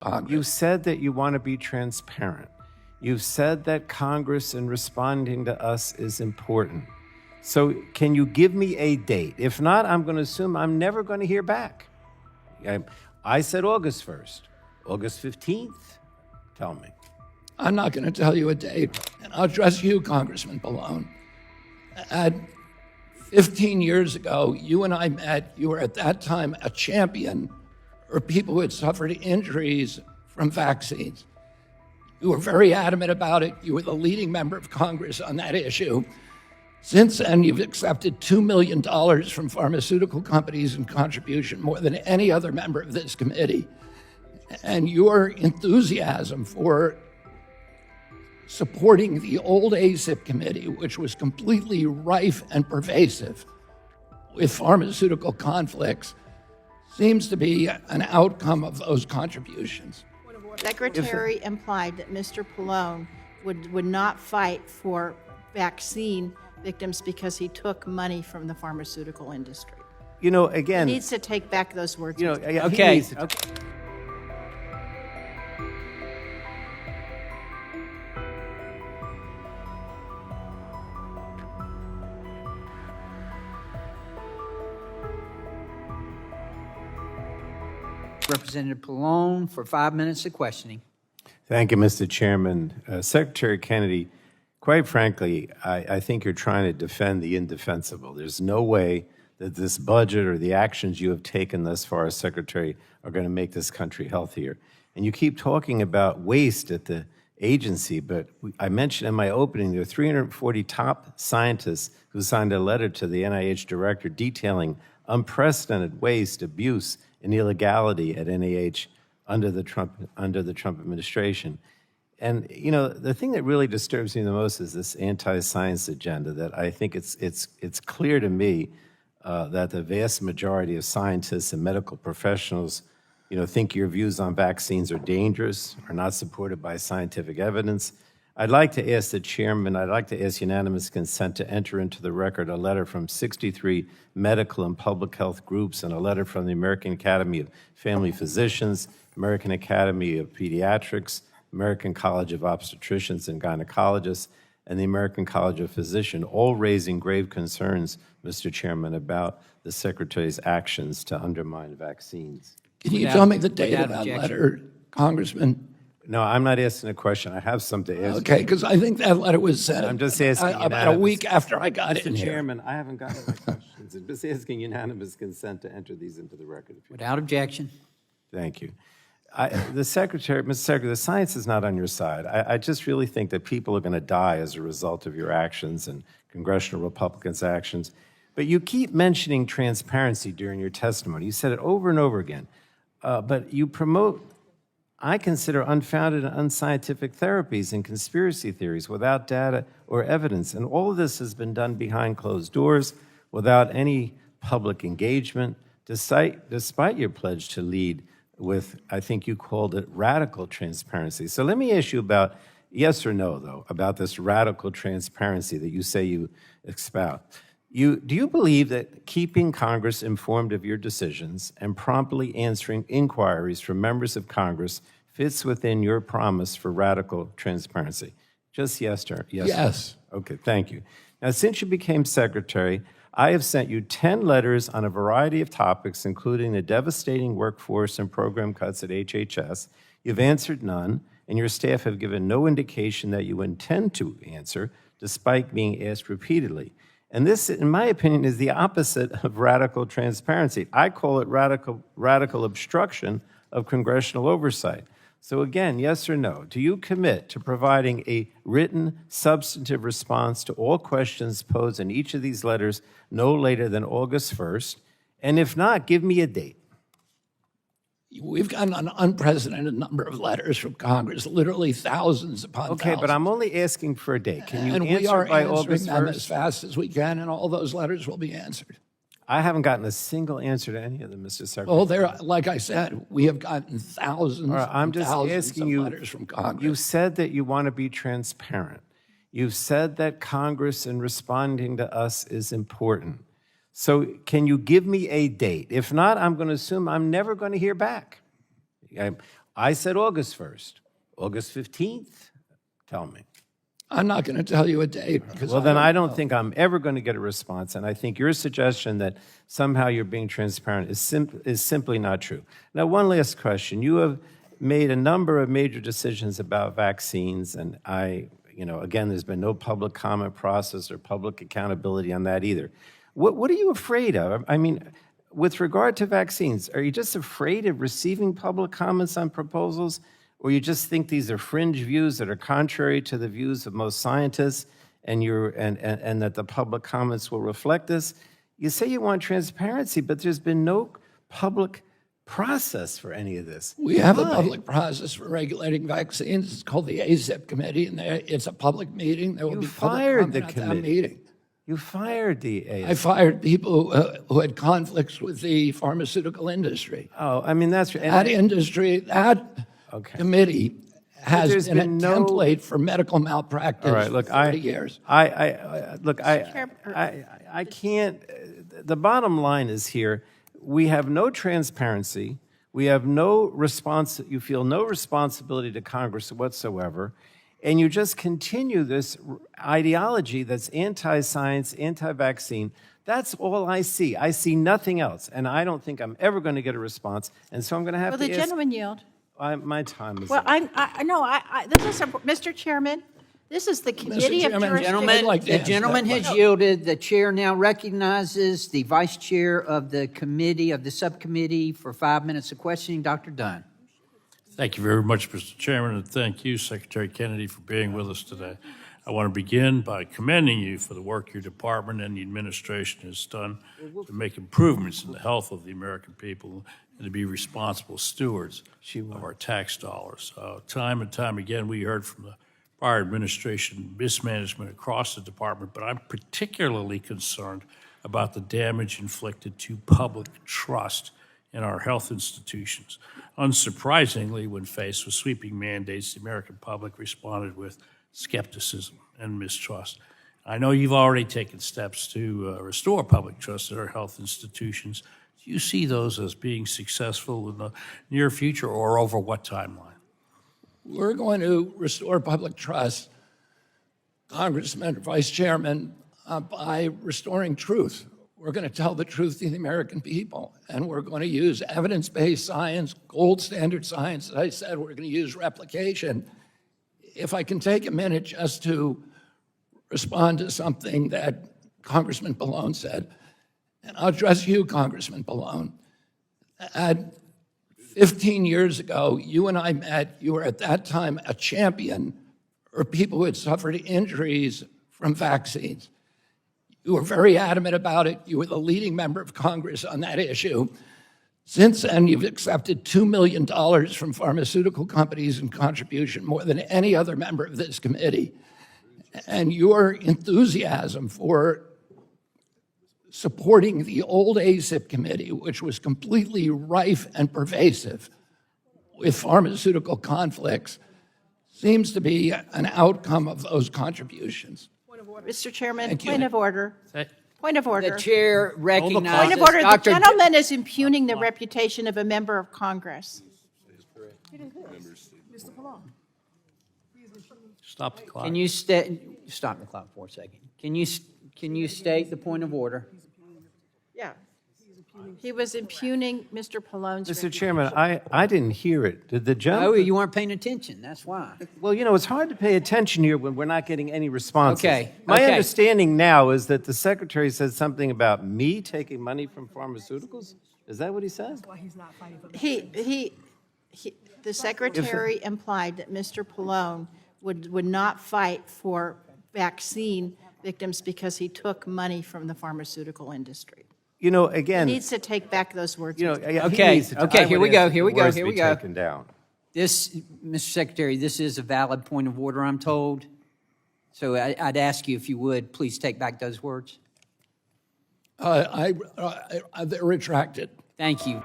Congress. You said that you want to be transparent. You've said that Congress in responding to us is important. So can you give me a date? If not, I'm going to assume I'm never going to hear back. I said August 1st. August 15th? Tell me. I'm not going to tell you a date, and I'll address you, Congressman Pallone. 15 years ago, you and I met. You were at that time a champion for people who had suffered injuries from vaccines. You were very adamant about it. You were the leading member of Congress on that issue. Since then, you've accepted $2 million from pharmaceutical companies in contribution, more than any other member of this committee. And your enthusiasm for supporting the old ACIP committee, which was completely rife and pervasive with pharmaceutical conflicts, seems to be an outcome of those contributions. Secretary implied that Mr. Pallone would not fight for vaccine victims because he took money from the pharmaceutical industry. You know, again, He needs to take back those words. you know, Mr. okay. Representative Pallone for 5 minutes of questioning. Thank you, Mr. Chairman. Secretary Kennedy, quite frankly, I think you're trying to defend the indefensible. There's no way that this budget or the actions you have taken thus far as Secretary are going to make this country healthier. And you keep talking about waste at the agency, but I mentioned in my opening there are 340 top scientists who signed a letter to the NIH director detailing unprecedented waste, abuse, and illegality at NIH under the Trump administration. And you know, the thing that really disturbs me the most is this anti-science agenda. That I think it's clear to me that the vast majority of scientists and medical professionals, you know, think your views on vaccines are dangerous, are not supported by scientific evidence. I'd like to ask the chairman, I'd like to ask unanimous consent to enter into the record a letter from 63 medical and public health groups and a letter from the American Academy of Family Physicians, American Academy of Pediatrics, American College of Obstetricians and Gynecologists, and the American College of Physicians, all raising grave concerns, Mr. Chairman, about the Secretary's actions to undermine vaccines. Can you tell me the date of that letter, Congressman? No, I'm not asking a question. I have something to ask. Okay, because I think that letter was sent I'm just asking about a week after I got in Mr. here. Chairman, I haven't gotten my questions. I'm just asking unanimous consent to enter these into the record. Without objection. Thank you. The Secretary, Mr. Secretary, the science is not on your side. I just really think that people are going to die as a result of your actions and congressional Republicans' actions. But you keep mentioning transparency during your testimony. You said it over and over again. But you promote, I consider, unfounded and unscientific therapies and conspiracy theories without data or evidence. And all of this has been done behind closed doors without any public engagement, despite your pledge to lead with, I think you called it, radical transparency. So let me ask you about, yes or no, though, about this radical transparency that you say you espouse. Do you believe that keeping Congress informed of your decisions and promptly answering inquiries from members of Congress fits within your promise for radical transparency? Just yes or yes? Yes. Okay, thank you. Now, since you became Secretary, I have sent you 10 letters on a variety of topics, including the devastating workforce and program cuts at HHS. You've answered none, and your staff have given no indication that you intend to answer, despite being asked repeatedly. And this, in my opinion, is the opposite of radical transparency. I call it radical obstruction of congressional oversight. So again, yes or no, do you commit to providing a written, substantive response to all questions posed in each of these letters no later than August 1st? And if not, give me a date. We've gotten an unprecedented number of letters from Congress, literally thousands upon thousands. Okay, but I'm only asking for a date. Can you and we answer are by answering August them 1st? as fast as we can, and all those letters will be answered. I haven't gotten a single answer to any of them, Mr. Secretary. Well, there, like I said, we have gotten thousands I'm and just thousands asking of you, letters from Congress. you said that you want to be transparent. You've said that Congress in responding to us is important. So can you give me a date? If not, I'm going to assume I'm never going to hear back. I said August 1st. August 15th? Tell me. I'm not going to tell you a date because Well, then I don't think I'm ever going to get a response, and I think your suggestion that somehow you're being transparent is simply not true. Now, one last question. You have made a number of major decisions about vaccines, and again, there's been no public comment process or public accountability on that either. What are you afraid of? I mean, with regard to vaccines, are you just afraid of receiving public comments on proposals? Or you just think these are fringe views that are contrary to the views of most scientists, and that the public comments will reflect this? You say you want transparency, but there's been no public process for any of this. we have a public process for regulating vaccines. It's called the ACIP committee, and it's a public meeting. There will You be public fired the comment at that committee. meeting. You fired the I AS. fired people who had conflicts with the pharmaceutical industry. Oh, I mean, that's... That industry, that Okay. committee has there's been a been no- template for medical malpractice All right, look, for 30 years. I can't. The bottom line is here: we have no transparency. We have no response. You feel no responsibility to Congress whatsoever, and you just continue this ideology that's anti-science, anti-vaccine. That's all I see. I see nothing else, and I don't think I'm ever going to get a response. And so I'm going to have Will to the ask. gentleman yield? My time is Well, up. this is, Mr. Chairman, this is the Committee of Chairman, Jurisdiction. Gentlemen, like to the answer gentleman that has yielded. The chair now recognizes the vice chair of the committee, of the subcommittee, for 5 minutes of questioning. Dr. Dunn. Thank you very much, Mr. Chairman, and thank you, Secretary Kennedy, for being with us today. I want to begin by commending you for the work your department and the administration has done to make improvements in the health of the American people and to be responsible stewards of our tax dollars. Time and time again, we heard from the prior administration mismanagement across the department, but I'm particularly concerned about the damage inflicted to public trust in our health institutions. Unsurprisingly, when faced with sweeping mandates, the American public responded with skepticism and mistrust. I know you've already taken steps to restore public trust in our health institutions. Do you see those as being successful in the near future, or over what timeline? We're going to restore public trust, Congressman, Vice Chairman, by restoring truth. We're going to tell the truth to the American people, and we're going to use evidence-based science, gold standard science. As I said, we're going to use replication. If I can take a minute just to respond to something that Congressman Pallone said, and I'll address you, Congressman Pallone. 15 years ago, you and I met. You were at that time a champion for people who had suffered injuries from vaccines. You were very adamant about it. You were the leading member of Congress on that issue. Since then, you've accepted $2 million from pharmaceutical companies in contribution, more than any other member of this committee. And your enthusiasm for supporting the old ACIP committee, which was completely rife and pervasive with pharmaceutical conflicts, seems to be an outcome of those contributions. Mr. Chairman, Thank you. point of order. Point of order. The chair recognizes Point of order. The Dr. gentleman is impugning the reputation of a member of Congress. Stop the clock. Can you stop the clock for a second? Can you state the point of order? Yeah. He was impugning Mr. Pallone's Mr. reputation. Chairman, I didn't hear it. Did the Oh, gentleman? you weren't paying attention. That's why. Well, it's hard to pay attention here when we're not getting any responses. Okay, My okay. understanding now is that the secretary said something about me taking money from pharmaceuticals. Is that what he said? The secretary implied that Mr. Pallone would not fight for vaccine victims because he took money from the pharmaceutical industry. Again, He needs to take back those words. he Okay, needs to- okay, I here would we go, ask that here the we go, words here be we go. taken down. This, Mr. Secretary, this is a valid point of order, I'm told. So I'd ask you if you would, please take back those words. They're retracted. Thank you.